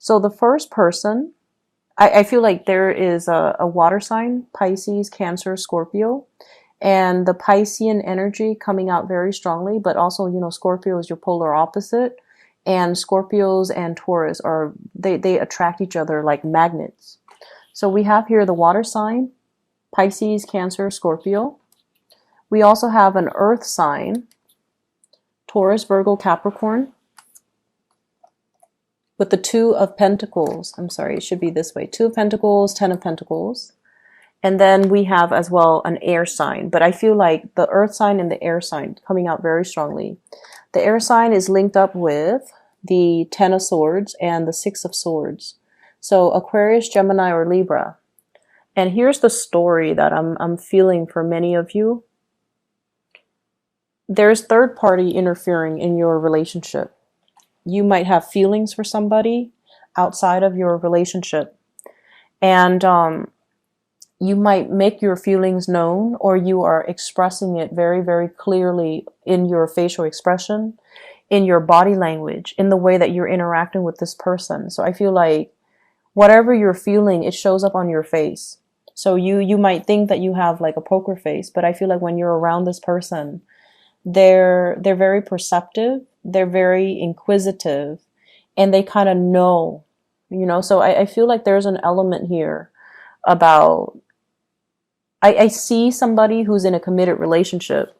So the first person, I feel like there is a water sign, Pisces, Cancer, Scorpio, and the Piscean energy coming out very strongly, but also, Scorpio is your polar opposite, and Scorpios and Taurus they attract each other like magnets. So we have here the water sign, Pisces, Cancer, Scorpio. We also have an earth sign, Taurus, Virgo, Capricorn, with the Two of Pentacles. I'm sorry, it should be this way. Two of Pentacles, Ten of Pentacles. And then we have as well an air sign. But I feel like the earth sign and the air sign coming out very strongly. The air sign is linked up with the Ten of Swords and the Six of Swords. So Aquarius, Gemini, or Libra. And here's the story that I'm feeling for many of you. There's third party interfering in your relationship. You might have feelings for somebody outside of your relationship. And you might make your feelings known, or you are expressing it very, very clearly in your facial expression, in your body language, in the way that you're interacting with this person. So I feel like whatever you're feeling, it shows up on your face. So you might think that you have like a poker face, but I feel like when you're around this person, they're very perceptive, they're very inquisitive, and they kind of know, so I feel like there's an element here about, I see somebody who's in a committed relationship,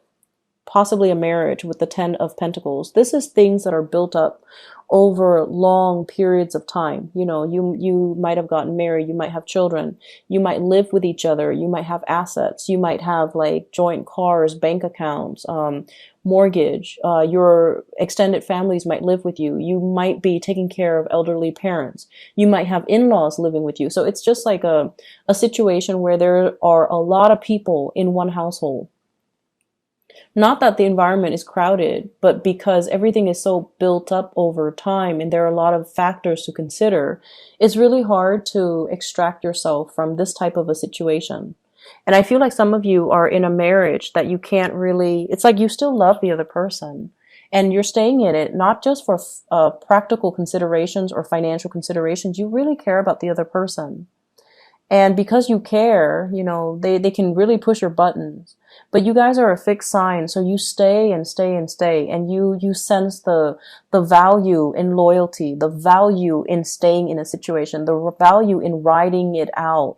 possibly a marriage with the Ten of Pentacles. This is things that are built up over long periods of time. You might have gotten married, you might have children, you might live with each other, you might have assets, you might have like joint cars, bank accounts, mortgage, your extended families might live with you, you might be taking care of elderly parents, you might have in-laws living with you. So it's just like a situation where there are a lot of people in one household. Not that the environment is crowded, but because everything is so built up over time and there are a lot of factors to consider, it's really hard to extract yourself from this type of a situation. And I feel like some of you are in a marriage that you can't really, it's like you still love the other person and you're staying in it, not just for practical considerations or financial considerations. You really care about the other person. And because you care, they can really push your buttons. But you guys are a fixed sign, so you stay and stay and stay, and you sense the value in loyalty, the value in staying in a situation, the value in riding it out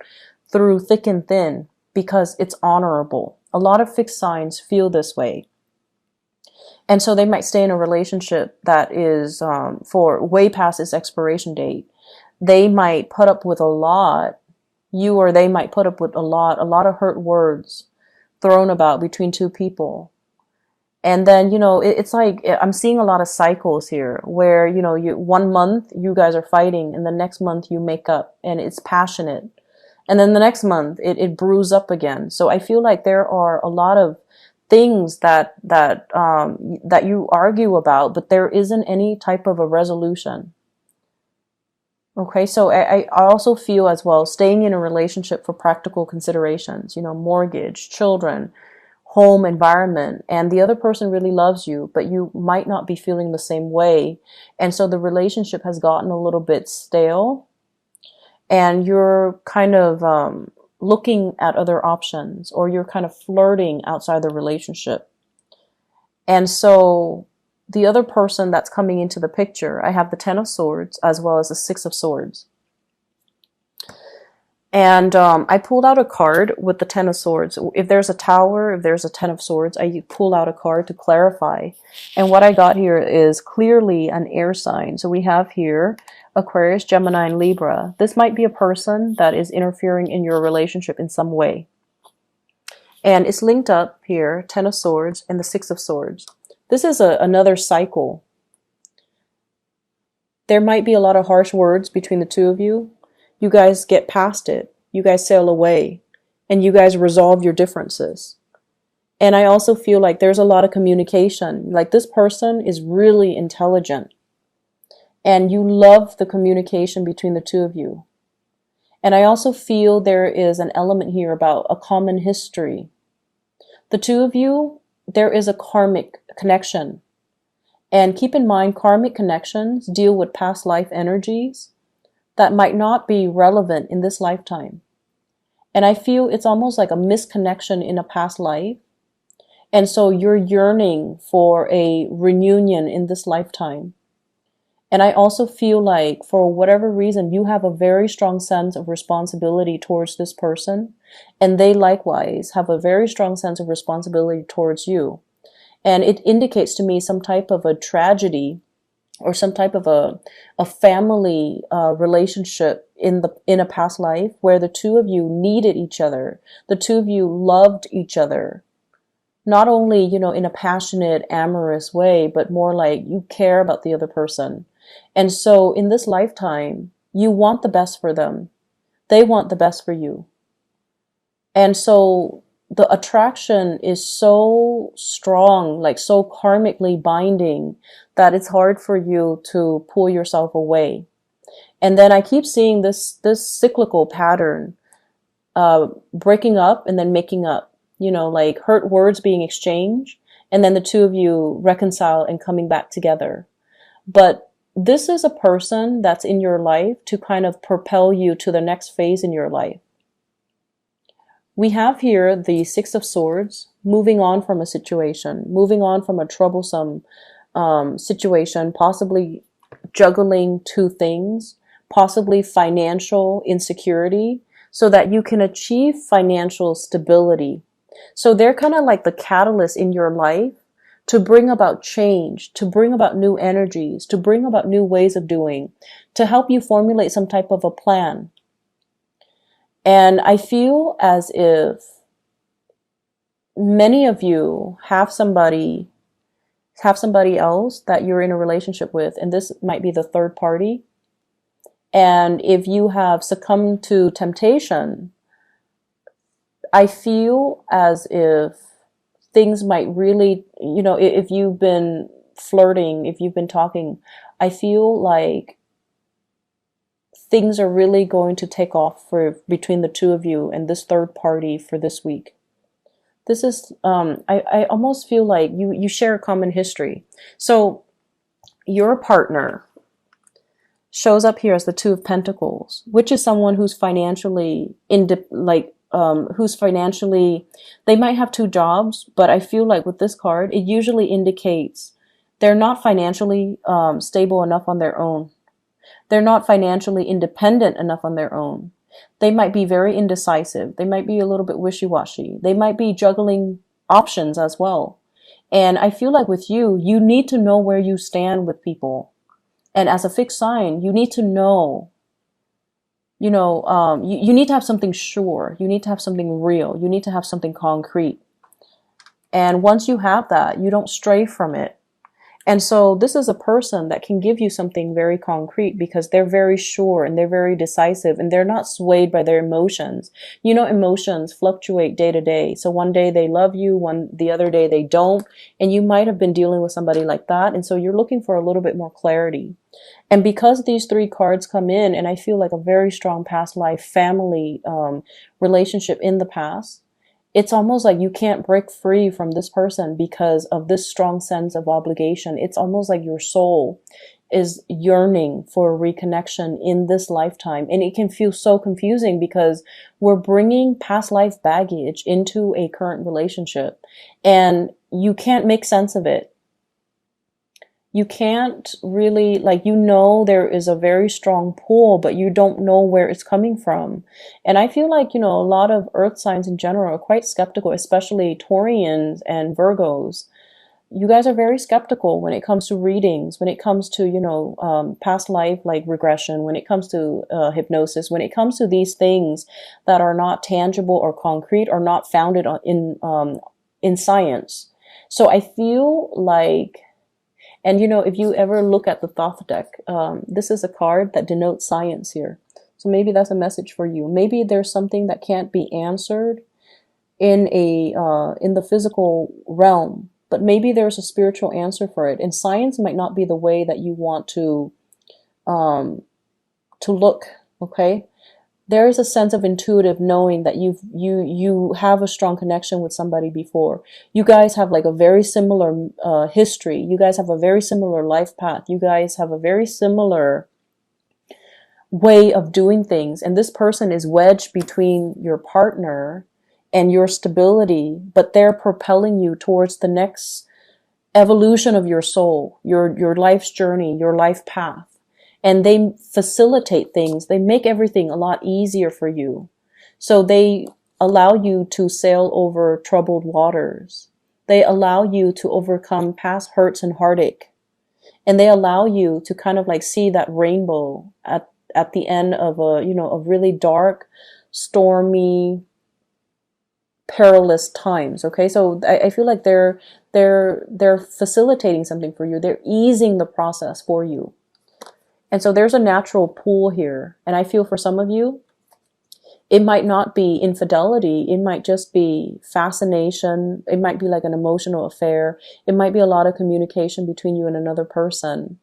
through thick and thin, because it's honorable. A lot of fixed signs feel this way. And so they might stay in a relationship that is for way past its expiration date. They might put up with a lot. You or they might put up with a lot of hurt words thrown about between two people. And then, it's like, I'm seeing a lot of cycles here where, 1 month you guys are fighting and the next month you make up and it's passionate. And then the next month it brews up again. So I feel like there are a lot of things that you argue about, but there isn't any type of a resolution. Okay, so I also feel as well staying in a relationship for practical considerations, mortgage, children, home, environment, and the other person really loves you, but you might not be feeling the same way. And so the relationship has gotten a little bit stale and you're kind of looking at other options, or you're kind of flirting outside the relationship. And so the other person that's coming into the picture, I have the Ten of Swords as well as the Six of Swords. And I pulled out a card with the Ten of Swords. If there's a Tower, if there's a Ten of Swords, I pull out a card to clarify. And what I got here is clearly an air sign. So we have here Aquarius, Gemini, and Libra. This might be a person that is interfering in your relationship in some way. And it's linked up here, Ten of Swords and the Six of Swords. This is another cycle. There might be a lot of harsh words between the two of you. You guys get past it. You guys sail away. And you guys resolve your differences. And I also feel like there's a lot of communication. Like this person is really intelligent. And you love the communication between the two of you. And I also feel there is an element here about a common history. The two of you, there is a karmic connection. And keep in mind, karmic connections deal with past life energies. that might not be relevant in this lifetime. And I feel it's almost like a misconnection in a past life. And so you're yearning for a reunion in this lifetime. And I also feel like for whatever reason, you have a very strong sense of responsibility towards this person. And they likewise have a very strong sense of responsibility towards you. And it indicates to me some type of a tragedy or some type of a family relationship in a past life where the two of you needed each other. The two of you loved each other. Not only, in a passionate, amorous way, but more like you care about the other person. And so in this lifetime, you want the best for them. They want the best for you. And so the attraction is so strong, like so karmically binding, that it's hard for you to pull yourself away. And then I keep seeing this cyclical pattern, breaking up and then making up, like hurt words being exchanged, and then the two of you reconcile and coming back together. But this is a person that's in your life to kind of propel you to the next phase in your life. We have here the Six of Swords, moving on from a situation, moving on from a troublesome situation, possibly juggling two things, possibly financial insecurity, so that you can achieve financial stability. So they're kind of like the catalyst in your life to bring about change, to bring about new energies, to bring about new ways of doing, to help you formulate some type of a plan. And I feel as if many of you have somebody else that you're in a relationship with, and this might be the third party. And if you have succumbed to temptation, I feel as if things might really, if you've been flirting, if you've been talking, I feel like things are really going to take off for between the two of you and this third party for this week. This is, I almost feel like you share a common history. So your partner shows up here as the Two of Pentacles, which is someone who's financially they might have two jobs, but I feel like with this card, it usually indicates they're not financially stable enough on their own. They're not financially independent enough on their own. They might be very indecisive. They might be a little bit wishy-washy. They might be juggling options as well. And I feel like with you, you need to know where you stand with people. And as a fixed sign, you need to know, you need to have something sure. You need to have something real. You need to have something concrete. And once you have that, you don't stray from it. And so this is a person that can give you something very concrete because they're very sure and they're very decisive and they're not swayed by their emotions. Emotions fluctuate day to day. So one day they love you, the other day they don't. And you might have been dealing with somebody like that. And so you're looking for a little bit more clarity. And because these three cards come in, and I feel like a very strong past life family relationship in the past, it's almost like you can't break free from this person because of this strong sense of obligation. It's almost like your soul is yearning for a reconnection in this lifetime. And it can feel so confusing because we're bringing past life baggage into a current relationship and you can't make sense of it. You can't really, there is a very strong pull, but you don't know where it's coming from. And I feel like, a lot of earth signs in general are quite skeptical, especially Taurians and Virgos. You guys are very skeptical when it comes to readings, when it comes to, past life, like regression, when it comes to hypnosis, when it comes to these things that are not tangible or concrete or not founded in science. So I feel like, and if you ever look at the Thoth deck, this is a card that denotes science here. So maybe that's a message for you. Maybe there's something that can't be answered in the physical realm, but maybe there's a spiritual answer for it. And science might not be the way that you want to look. Okay, there is a sense of intuitive knowing that you have a strong connection with somebody before. You guys have like a very similar history. You guys have a very similar life path. You guys have a very similar way of doing things. And this person is wedged between your partner and your stability, but they're propelling you towards the next evolution of your soul, your life's journey, your life path. And they facilitate things. They make everything a lot easier for you. So they allow you to sail over troubled waters. They allow you to overcome past hurts and heartache. And they allow you to kind of like see that rainbow at the end of a really dark, stormy, perilous times. Okay, so I feel like they're facilitating something for you. They're easing the process for you. And so there's a natural pull here. And I feel for some of you, it might not be infidelity. It might just be fascination. It might be like an emotional affair. It might be a lot of communication between you and another person.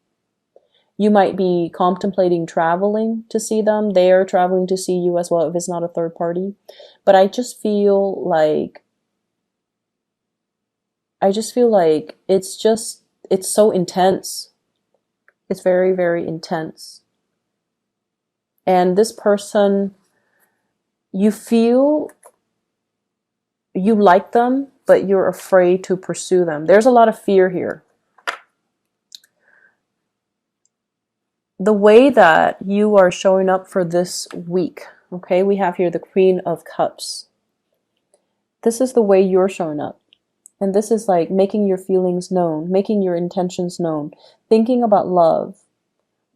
You might be contemplating traveling to see them. They are traveling to see you as well if it's not a third party. But I just feel like it's so intense. It's very, very intense. And this person, you feel you like them, but you're afraid to pursue them. There's a lot of fear here. The way that you are showing up for this week, okay, we have here the Queen of Cups. This is the way you're showing up. And this is like making your feelings known, making your intentions known, thinking about love,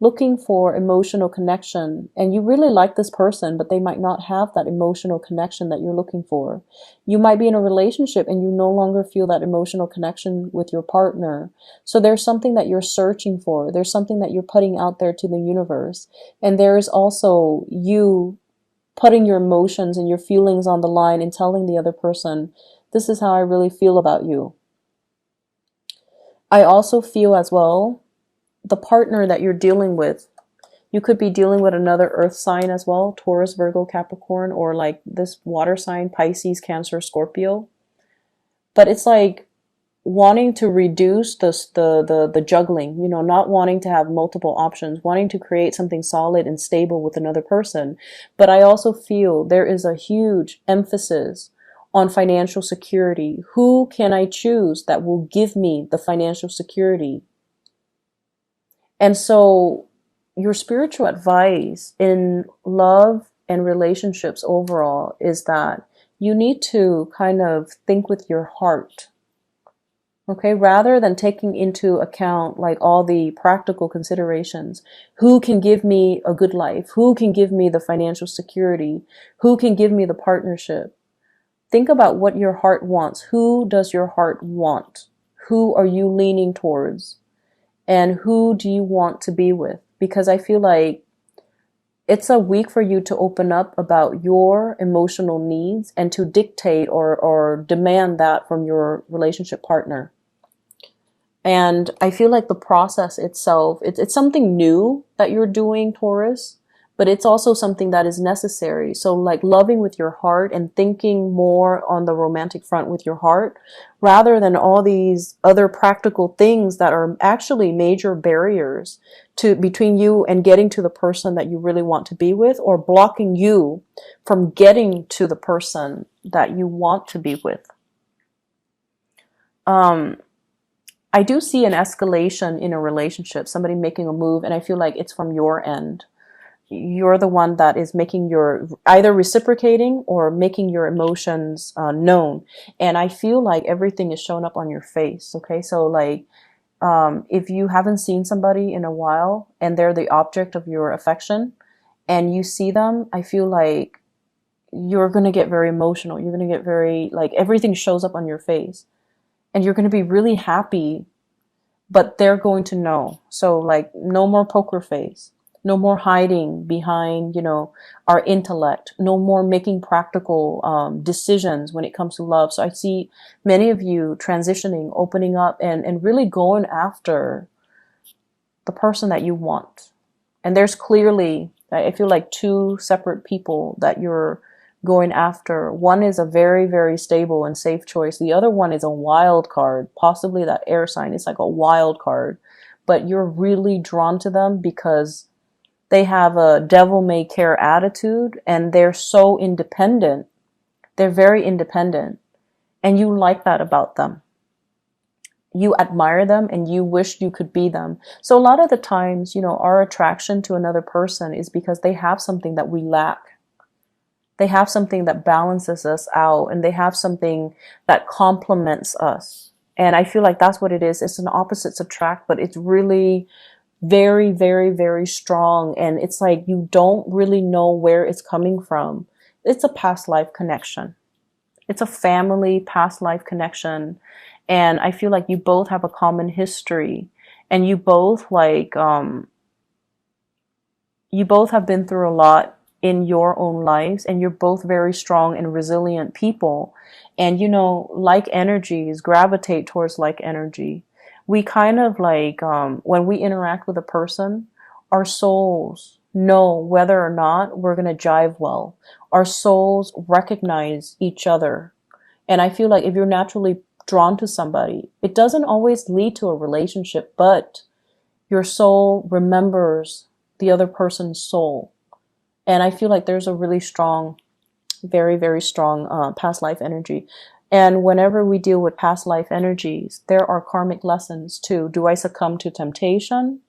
looking for emotional connection. And you really like this person, but they might not have that emotional connection that you're looking for. You might be in a relationship and you no longer feel that emotional connection with your partner. So there's something that you're searching for. There's something that you're putting out there to the universe. And there is also you putting your emotions and your feelings on the line and telling the other person, this is how I really feel about you. I also feel as well, the partner that you're dealing with, you could be dealing with another earth sign as well, Taurus, Virgo, Capricorn, or like this water sign, Pisces, Cancer, Scorpio. But it's like wanting to reduce the juggling, not wanting to have multiple options, wanting to create something solid and stable with another person. But I also feel there is a huge emphasis on financial security. Who can I choose that will give me the financial security? And so your spiritual advice in love and relationships overall is that you need to kind of think with your heart, okay, rather than taking into account like all the practical considerations. Who can give me a good life? Who can give me the financial security? Who can give me the partnership? Think about what your heart wants. Who does your heart want? Who are you leaning towards? And who do you want to be with? Because I feel like it's a week for you to open up about your emotional needs and to dictate or demand that from your relationship partner. And I feel like the process itself, it's something new that you're doing, Taurus, but it's also something that is necessary. So like loving with your heart and thinking more on the romantic front with your heart, rather than all these other practical things that are actually major barriers between you and getting to the person that you really want to be with, or blocking you from getting to the person that you want to be with. I do see an escalation in a relationship, somebody making a move, and I feel like it's from your end. You're the one that is making either reciprocating or making your emotions known. And I feel like everything is showing up on your face. Okay. So like, if you haven't seen somebody in a while and they're the object of your affection and you see them, I feel like you're going to get very emotional. You're going to get very, like, everything shows up on your face and you're going to be really happy, but they're going to know. So like, no more poker face. No more hiding behind, our intellect. No more making practical decisions when it comes to love. So I see many of you transitioning, opening up, and really going after the person that you want. And there's clearly, I feel like, two separate people that you're going after. One is a very, very stable and safe choice. The other one is a wild card, possibly that air sign. It's like a wild card. But you're really drawn to them because They have a devil may care attitude, and they're so independent. They're very independent, and you like that about them. You admire them and you wish you could be them. So a lot of the times, our attraction to another person is because they have something that we lack. They have something that balances us out, and they have something that complements us. And I feel like that's what it is. It's an opposites attract, but it's really very, very, very strong. And it's like you don't really know where it's coming from. It's a past life connection. It's a family past life connection. And I feel like you both have a common history, and you both you both have been through a lot in your own lives, and you're both very strong and resilient people. And like energies gravitate towards like energy. We kind of when we interact with a person, our souls know whether or not we're going to jive well. Our souls recognize each other. And I feel like if you're naturally drawn to somebody, it doesn't always lead to a relationship, but your soul remembers the other person's soul. And I feel like there's a really strong, very, very strong past life energy. And whenever we deal with past life energies, there are karmic lessons too. Do I succumb to temptation?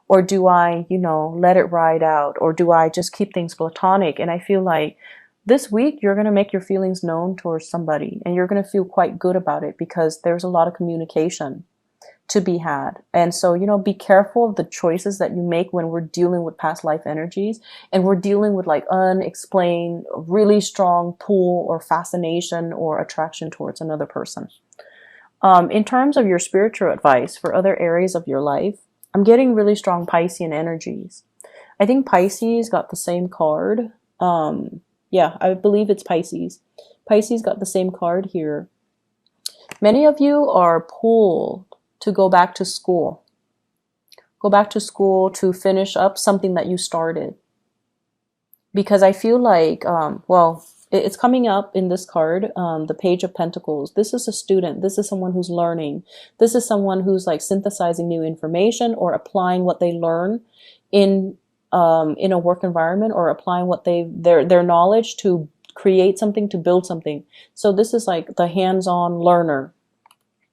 Or do I, let it ride out? Or do I just keep things platonic? And I feel like this week you're going to make your feelings known towards somebody, and you're going to feel quite good about it because there's a lot of communication to be had. And so, be careful of the choices that you make when we're dealing with past life energies, and we're dealing with unexplained, really strong pull or fascination or attraction towards another person. In terms of your spiritual advice for other areas of your life, I'm getting really strong Piscean energies. I think Pisces got the same card. Yeah, I believe it's Pisces. Pisces got the same card here. Many of you are pulled to go back to school. Go back to school to finish up something that you started. Because I feel like, it's coming up in this card, the Page of Pentacles. This is a student. This is someone who's learning. This is someone who's synthesizing new information or applying what they learn in a work environment, or applying what their knowledge to create something, to build something. So this is the hands-on learner.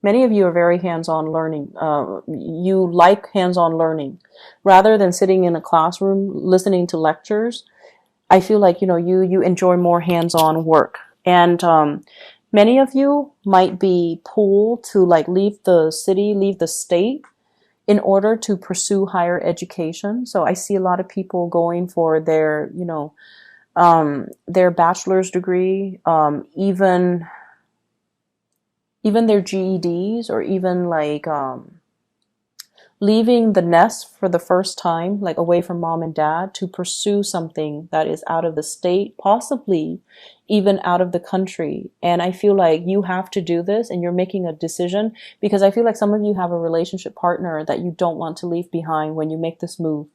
Many of you are very hands-on learning. You like hands-on learning. Rather than sitting in a classroom listening to lectures, I feel like, you enjoy more hands-on work. And many of you might be pulled to leave the city, leave the state, in order to pursue higher education. So I see a lot of people going for their bachelor's degree, even their GEDs, or even leaving the nest for the first time, away from mom and dad, to pursue something that is out of the state, possibly even out of the country. And I feel like you have to do this, and you're making a decision, because I feel like some of you have a relationship partner that you don't want to leave behind when you make this move.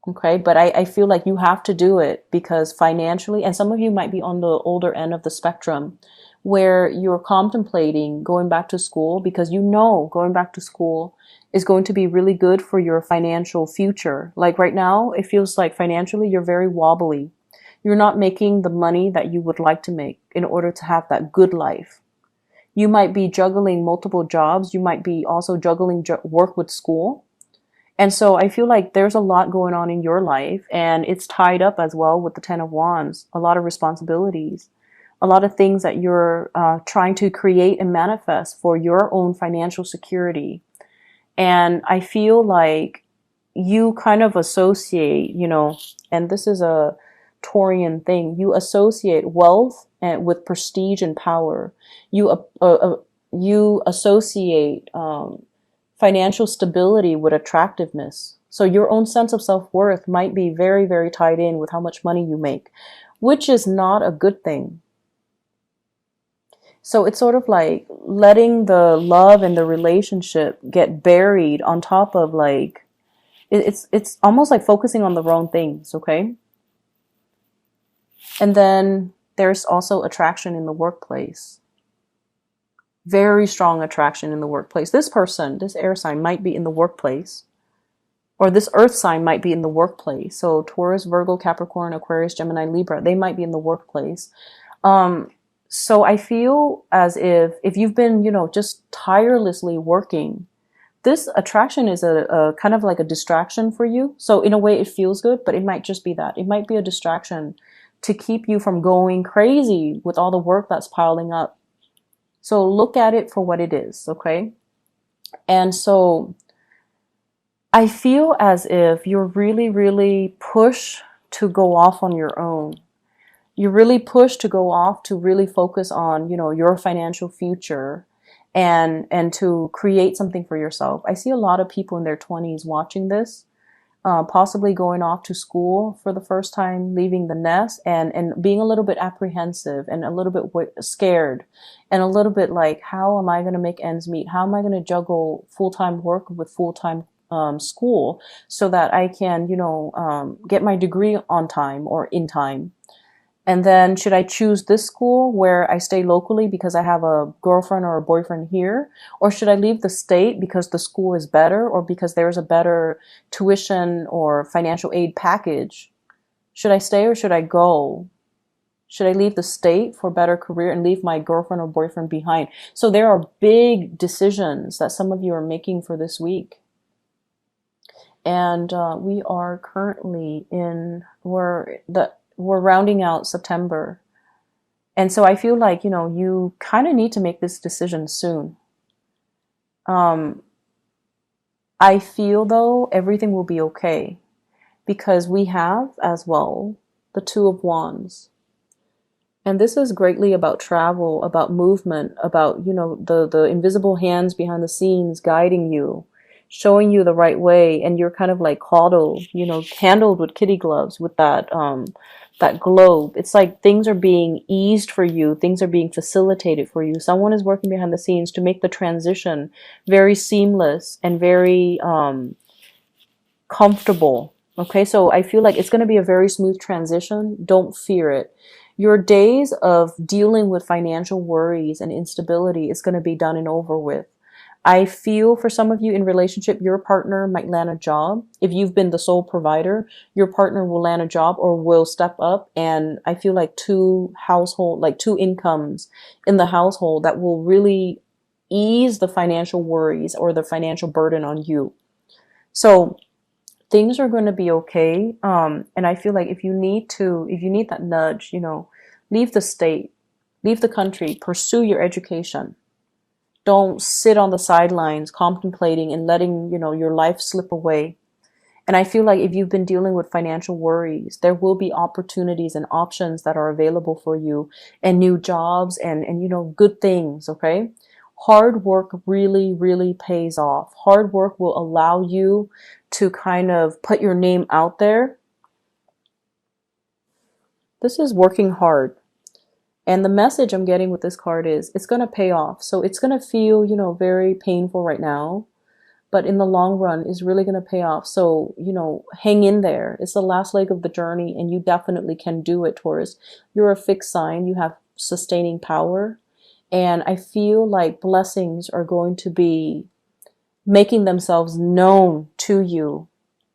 Okay, but I feel like you have to do it because financially, and some of you might be on the older end of the spectrum, where you're contemplating going back to school because going back to school is going to be really good for your financial future. Right now, it feels like financially you're very wobbly. You're not making the money that you would like to make in order to have that good life. You might be juggling multiple jobs. You might be also juggling work with school. And so I feel like there's a lot going on in your life, and it's tied up as well with the Ten of Wands. A lot of responsibilities, a lot of things that you're trying to create and manifest for your own financial security. And I feel like you kind of associate, and this is a Taurian thing, you associate wealth with prestige and power. You associate financial stability with attractiveness. So your own sense of self-worth might be very, very tied in with how much money you make, which is not a good thing. So it's sort of letting the love and the relationship get buried on top of it's almost like focusing on the wrong things, okay? And then there's also attraction in the workplace. Very strong attraction in the workplace. This person, this air sign, might be in the workplace or this earth sign might be in the workplace. So Taurus, Virgo, Capricorn, Aquarius, Gemini, Libra, they might be in the workplace. Um, so I feel as if you've been, just tirelessly working, this attraction is a kind of like a distraction for you. So in a way it feels good, but it might just be that. It might be a distraction to keep you from going crazy with all the work that's piling up. So look at it for what it is, okay? And so I feel as if you're really, really pushed to go off on your own. You're really pushed to go off to really focus on, your financial future and to create something for yourself. I see a lot of people in their 20s watching this, possibly going off to school for the first time, leaving the nest, and being a little bit apprehensive and a little bit scared and a little bit like, how am I going to make ends meet? How am I going to juggle full-time work with full-time school so that I can, get my degree on time or in time? And then should I choose this school where I stay locally because I have a girlfriend or a boyfriend here? Or should I leave the state because the school is better or because there's a better tuition or financial aid package? Should I stay or should I go? Should I leave the state for a better career and leave my girlfriend or boyfriend behind? So there are big decisions that some of you are making for this week. And we are currently we're rounding out September. And so I feel like, you kind of need to make this decision soon. I feel though everything will be okay because we have as well the Two of Wands. And this is greatly about travel, about movement, about, the invisible hands behind the scenes guiding you, showing you the right way, and you're kind of like coddled, handled with kitty gloves with that globe. It's like things are being eased for you, things are being facilitated for you. Someone is working behind the scenes to make the transition very seamless and very comfortable. Okay, so I feel like it's going to be a very smooth transition. Don't fear it. Your days of dealing with financial worries and instability is going to be done and over with. I feel for some of you in relationship, your partner might land a job. If you've been the sole provider, your partner will land a job or will step up. And I feel like two incomes in the household that will really ease the financial worries or the financial burden on you. So things are going to be okay. And I feel like if you need that nudge, leave the state, leave the country, pursue your education. Don't sit on the sidelines contemplating and letting, your life slip away. And I feel like if you've been dealing with financial worries, there will be opportunities and options that are available for you and new jobs and good things, okay? Hard work really, really pays off. Hard work will allow you to kind of put your name out there. This is working hard. And the message I'm getting with this card is it's going to pay off. So it's going to feel, very painful right now, but in the long run is really going to pay off. So, hang in there. It's the last leg of the journey and you definitely can do it, Taurus. You're a fixed sign. You have sustaining power. And I feel like blessings are going to be making themselves known to you